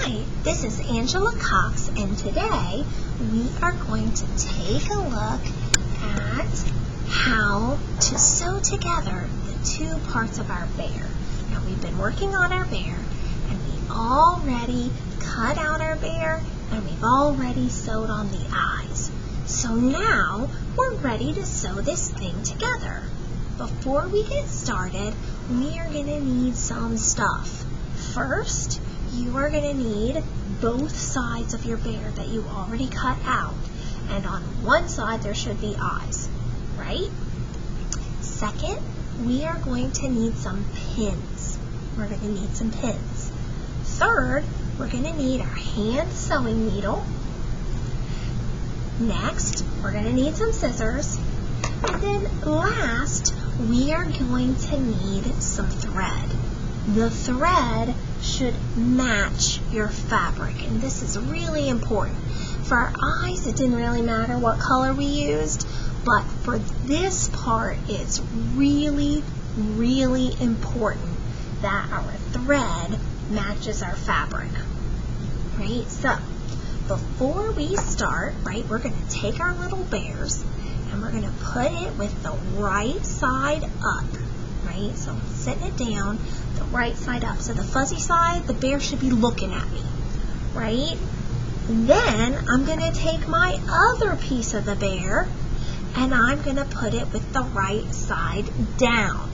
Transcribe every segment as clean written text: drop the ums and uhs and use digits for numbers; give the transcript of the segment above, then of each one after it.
Hi, this is Angela Cox, and today we are going to take a look at how to sew together the two parts of our bear. Now, we've been working on our bear, and we already cut out our bear, and we've already sewed on the eyes. So now we're ready to sew this thing together. Before we get started, we are going to need some stuff. First, you are going to need both sides of your bear that you already cut out. And on one side there should be eyes, right? Second, we are going to need some pins. We're going to need some pins. Third, we're going to need our hand sewing needle. Next, we're going to need some scissors. And then last, we are going to need some thread. The thread should match your fabric, and this is really important. For our eyes, it didn't really matter what color we used, but for this part, it's really, really important that our thread matches our fabric, right? So, before we start, right, we're going to take our little bears, and we're going to put it with the right side up, right? So, I'm setting it down, the right side up. So the fuzzy side, the bear should be looking at me, right? Then I'm going to take my other piece of the bear and I'm going to put it with the right side down.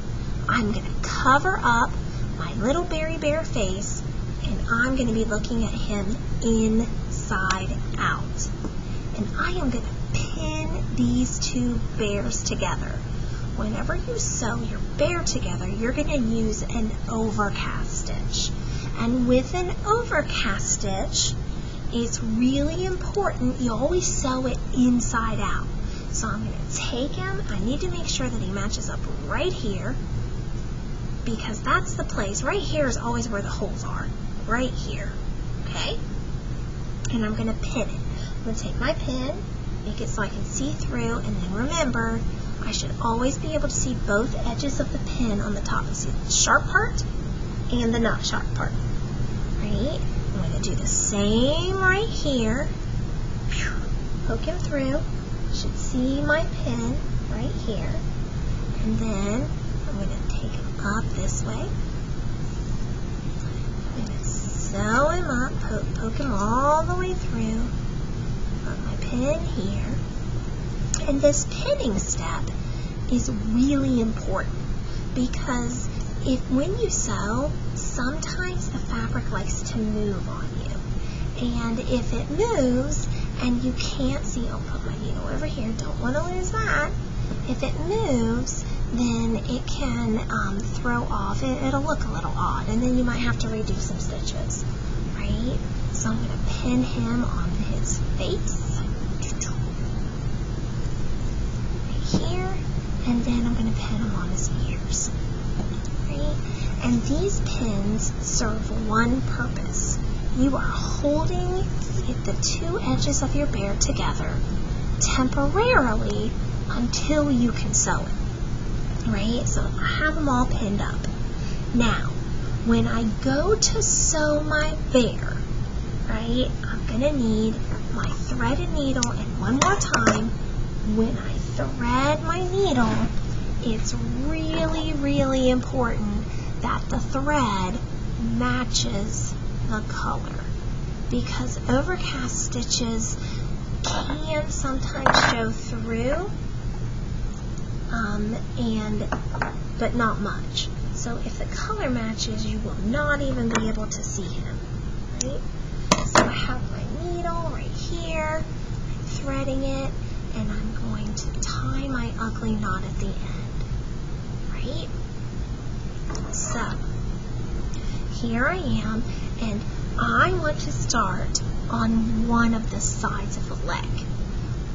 I'm going to cover up my little berry bear face and I'm going to be looking at him inside out. And I am going to pin these two bears together. Whenever you sew your bear together, you're going to use an overcast stitch. And with an overcast stitch, it's really important you always sew it inside out. So I'm going to take him. I need to make sure that he matches up right here, because that's the place. Right here is always where the holes are. Right here. Okay? And I'm going to pin it. I'm going to take my pin, make it so I can see through, and then remember, I should always be able to see both edges of the pin on the top. See the sharp part and the not sharp part. Right? I'm going to do the same right here. Poke him through. You should see my pin right here. And then I'm going to take him up this way. I'm going to sew him up, poke him all the way through. Put my pin here. And this pinning step is really important because when you sew, sometimes the fabric likes to move on you. And if it moves and you can't see, I'll put my needle over here, don't want to lose that. If it moves, then it can throw off, it'll look a little odd, and then you might have to redo some stitches, right? So I'm going to pin him on his face. Here, and then I'm going to pin him on his ears, right? And these pins serve one purpose. You are holding the two edges of your bear together temporarily until you can sew it, right? So I have them all pinned up. Now, when I go to sew my bear, right, I'm going to need my thread and needle, and one more time, when I thread my needle, it's really, really important that the thread matches the color, because overcast stitches can sometimes show through, but not much. So if the color matches, you will not even be able to see him, right? So I have my needle right here, I'm threading it, and I'm going to tie my ugly knot at the end, right? So, here I am, and I want to start on one of the sides of the leg.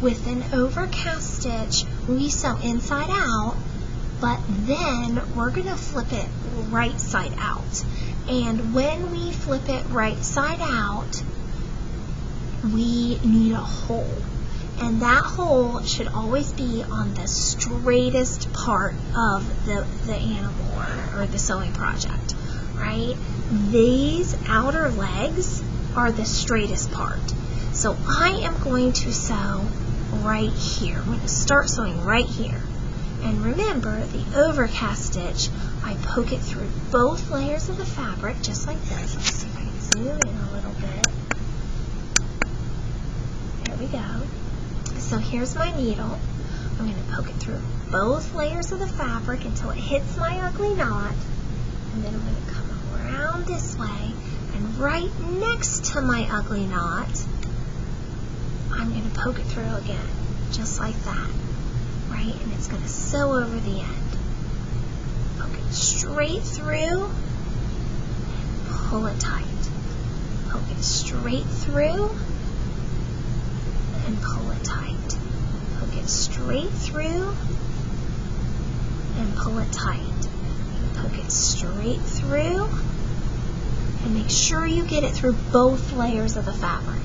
With an overcast stitch, we sew inside out, but then we're going to flip it right side out. And when we flip it right side out, we need a hole. And that hole should always be on the straightest part of the animal or the sewing project, right? These outer legs are the straightest part. So I am going to sew right here. I'm going to start sewing right here. And remember, the overcast stitch, I poke it through both layers of the fabric, just like this. Let's see if I can zoom in a little bit. There we go. So here's my needle. I'm going to poke it through both layers of the fabric until it hits my ugly knot. And then I'm going to come around this way, and right next to my ugly knot, I'm going to poke it through again, just like that, right? And it's going to sew over the end. Poke it straight through, and pull it tight. Poke it straight through, and pull it tight. Poke it straight through, and pull it tight. Poke it straight through, and make sure you get it through both layers of the fabric,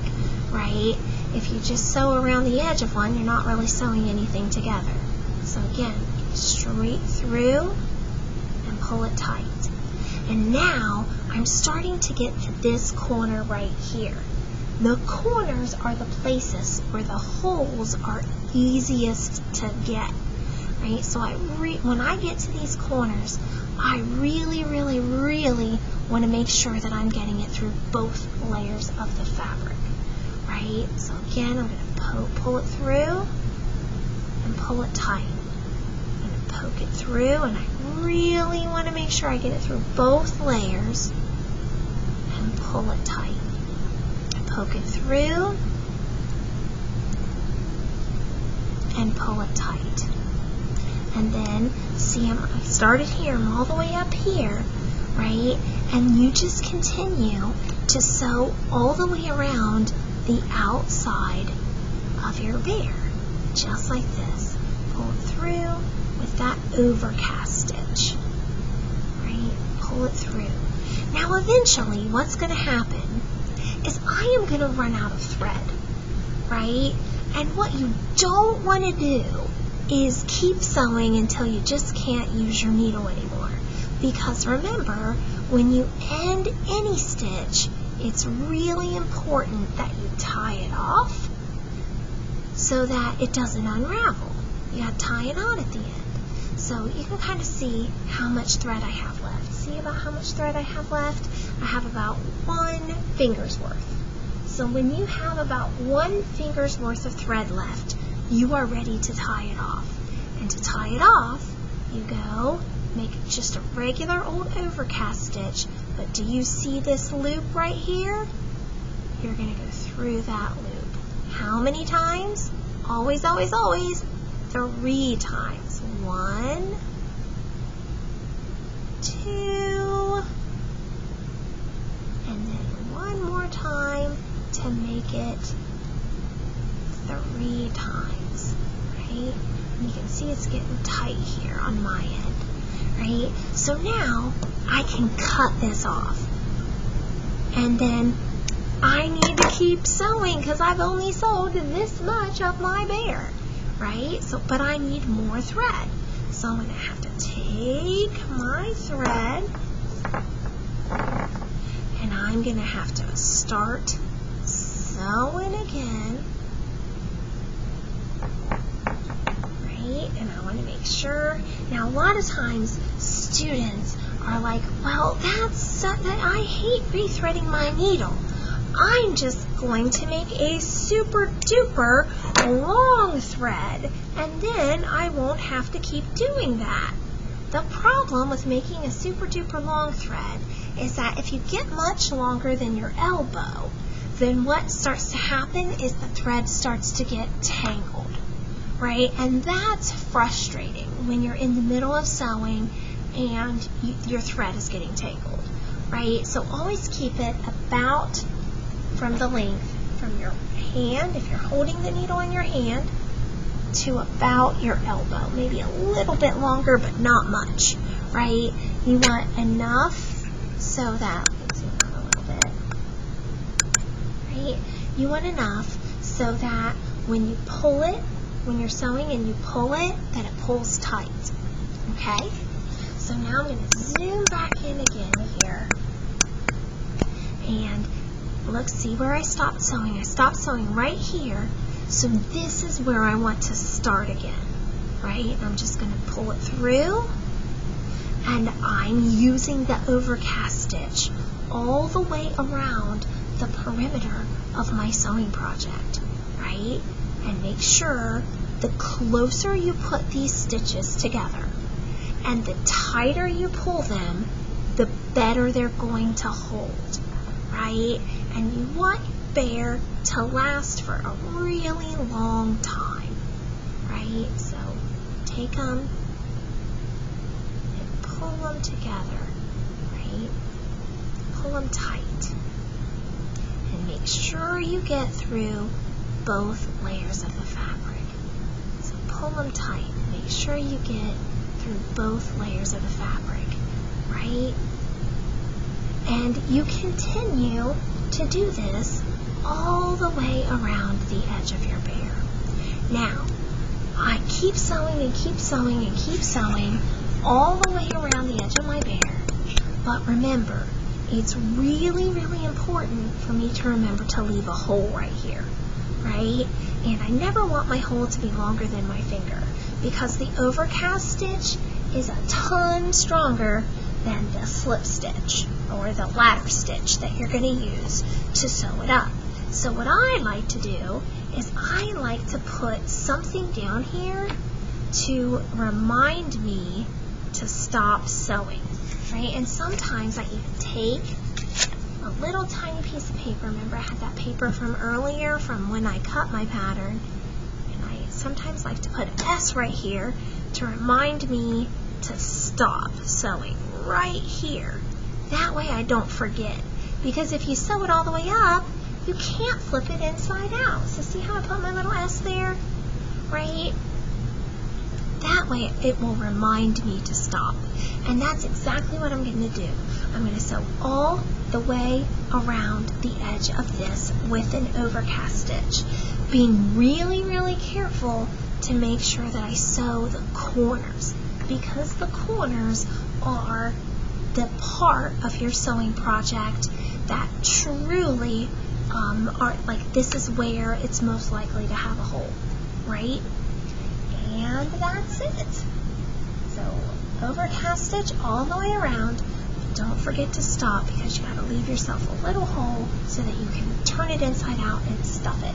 right? If you just sew around the edge of one, you're not really sewing anything together. So again, straight through and pull it tight. And now I'm starting to get to this corner right here. The corners are the places where the holes are easiest to get, right? So when I get to these corners, I really, really, really want to make sure that I'm getting it through both layers of the fabric, right? So again, I'm going to pull it through and pull it tight. I'm going to poke it through, and I really want to make sure I get it through both layers and pull it tight. Poke it through and pull it tight. And then, see, I started here, I'm all the way up here, right? And you just continue to sew all the way around the outside of your bear, just like this. Pull it through with that overcast stitch, right? Pull it through. Now, eventually, what's going to happen is I am going to run out of thread, right? And what you don't want to do is keep sewing until you just can't use your needle anymore. Because remember, when you end any stitch, it's really important that you tie it off so that it doesn't unravel. You got to tie a knot at the end. So you can kind of see how much thread I have left. See about how much thread I have left? I have about 1 finger's worth. So when you have about 1 finger's worth of thread left, you are ready to tie it off. And to tie it off, you go make just a regular old overcast stitch, but do you see this loop right here? You're going to go through that loop. How many times? Always, always, always 3 times. 1, 2, and then 1 more time to make it 3 times, right? And you can see it's getting tight here on my end, right? So now I can cut this off. And then I need to keep sewing because I've only sewed this much of my bear, right? So, but I need more thread. So I'm going to have to take my thread and I'm going to have to start sewing again, right? And I want to make sure. Now, a lot of times students are like, well, I hate rethreading my needle. I'm just going to make a super duper long thread, and then I won't have to keep doing that. The problem with making a super duper long thread is that if you get much longer than your elbow, then what starts to happen is the thread starts to get tangled, right? And that's frustrating when you're in the middle of sewing and your thread is getting tangled, right? So always keep it about from the length from your hand, if you're holding the needle in your hand, to about your elbow. Maybe a little bit longer, but not much, right? You want enough so that, let's zoom out a little bit, right? You want enough so that when you pull it, when you're sewing and you pull it, that it pulls tight, okay? So now I'm going to zoom back in again here, and look, see where I stopped sewing? I stopped sewing right here. So this is where I want to start again, right? I'm just going to pull it through, and I'm using the overcast stitch all the way around the perimeter of my sewing project, right? And make sure the closer you put these stitches together and the tighter you pull them, the better they're going to hold, right? And you want bear to last for a really long time, right? So take them and pull them together, right? Pull them tight. And make sure you get through both layers of the fabric. So pull them tight. Make sure you get through both layers of the fabric, right? And you continue to do this all the way around the edge of your bear. Now, I keep sewing and keep sewing and keep sewing all the way around the edge of my bear. But remember, it's really, really important for me to remember to leave a hole right here, right? And I never want my hole to be longer than my finger, because the overcast stitch is a ton stronger than the slip stitch or the ladder stitch that you're going to use to sew it up. So what I like to do is I like to put something down here to remind me to stop sewing, right? And sometimes I even take a little tiny piece of paper. Remember, I had that paper from earlier from when I cut my pattern, and I sometimes like to put an S right here to remind me to stop sewing right here. That way I don't forget, because if you sew it all the way up, you can't flip it inside out. So see how I put my little S there, right? That way it will remind me to stop. And that's exactly what I'm going to do. I'm going to sew all the way around the edge of this with an overcast stitch, being really, really careful to make sure that I sew the corners, because the corners are the part of your sewing project that truly are like, this is where it's most likely to have a hole, right? And that's it. So overcast stitch all the way around. Don't forget to stop, because you got to leave yourself a little hole so that you can turn it inside out and stuff it.